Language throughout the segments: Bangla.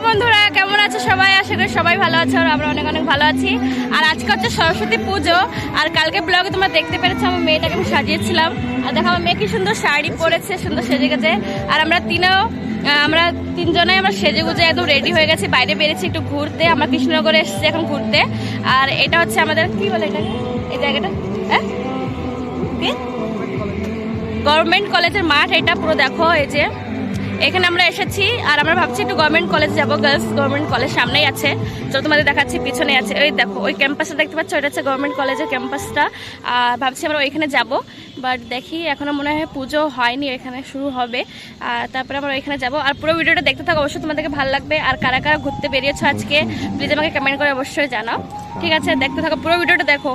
বন্ধুরা, কেমন আছো সবাই? আশা করি সবাই ভালো আছো আর আমরা অনেক অনেক ভালো আছি। আর আজকে হচ্ছে সরস্বতী পুজো। আর কালকে ব্লগে তোমরা দেখতে পেরেছো আমার মেয়েটাকে আমি সাজিয়েছিলাম। আর দেখো আমার মেয়ে কি সুন্দর শাড়ি পরেছে, সুন্দর সেজে গেছে। আর আমরা তিনজনাই আমরা সেজে গুজে একদম রেডি হয়ে গেছি, বাইরে বেরিয়েছি একটু ঘুরতে। আমরা কৃষ্ণনগরে এসেছি এখন ঘুরতে। আর এটা হচ্ছে আমাদের কি বলে এটাকে, এই জায়গাটা হ্যাঁ গভর্নমেন্ট কলেজের মাঠ। এটা পুরো দেখো, এই যে এখানে আমরা এসেছি। আর আমরা ভাবছি একটু গভর্নমেন্ট কলেজ যাবো, গার্লস গভর্নমেন্ট কলেজ সামনেই আছে। তো তোমাদের দেখাচ্ছি, পিছনে আছে ওই দেখো ওই ক্যাম্পাসটা দেখতে পাচ্ছ, ওইটা হচ্ছে গভর্নমেন্ট কলেজের ক্যাম্পাসটা। আর ভাবছি আমরা ওইখানে যাব, বাট দেখি এখনো মনে হয় পুজো হয়নি, এখানে শুরু হবে। আর তারপরে আমরা ওইখানে যাব। আর পুরো ভিডিওটা দেখতে থাকো, অবশ্যই তোমাদেরকে ভালো লাগবে। আর কারা কারা ঘুরতে বেরিয়েছো আজকে প্লিজ আমাকে কমেন্ট করে অবশ্যই জানাও, ঠিক আছে? দেখতে থাকো, পুরো ভিডিওটা দেখো।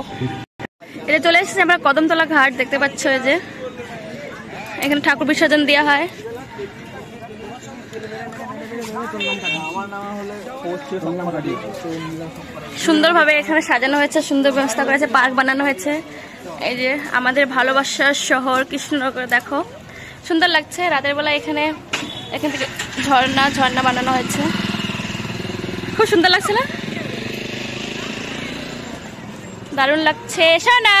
এটা চলে এসেছি আমরা কদমতলা ঘাট, দেখতে পাচ্ছ এই যে এখানে ঠাকুর বিসর্জন দেওয়া হয়। সুন্দরভাবে এখানে সাজানো হয়েছে, সুন্দর ব্যবস্থা করেছে, পার্ক বানানো হয়েছে। এই যে আমাদের ভালোবাসার শহর কৃষ্ণনগর, দেখো সুন্দর লাগছে। রাতের বেলা এখান থেকে ঝর্ণা বানানো হয়েছে, খুব সুন্দর লাগছে না? দারুণ লাগছে। সোনা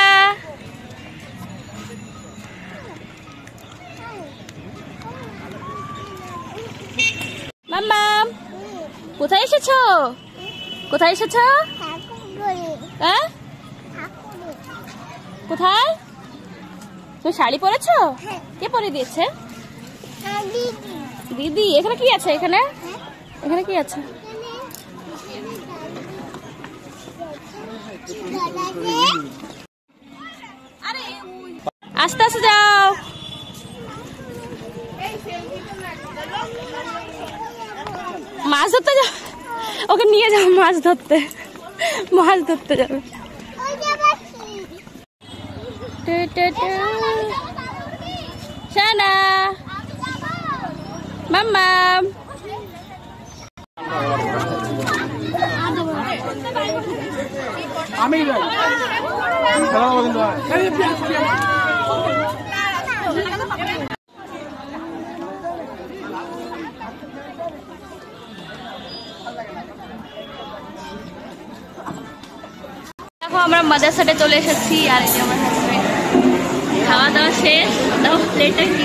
মাম্মা, কোথায় এসেছো? কোথায় এসেছো? হ্যাঁ কোথায়? তুমি শাড়ি পরেছো? কে পরে দিয়েছে? দিদি। এখানে কি আছে? এখানে কি আছে? আস্তে আস্তে যাও। মাছ ধরতে যাও, ওকে নিয়ে যাও মাছ ধরতে যাবে। শানা মাম্মা, আমি দেখো আমরা মাদ্রাসাতে চলে এসেছি। আর এই যে আমার হাজবেন্ড, খাওয়া দাওয়া শেষ, দাও প্লেটে কি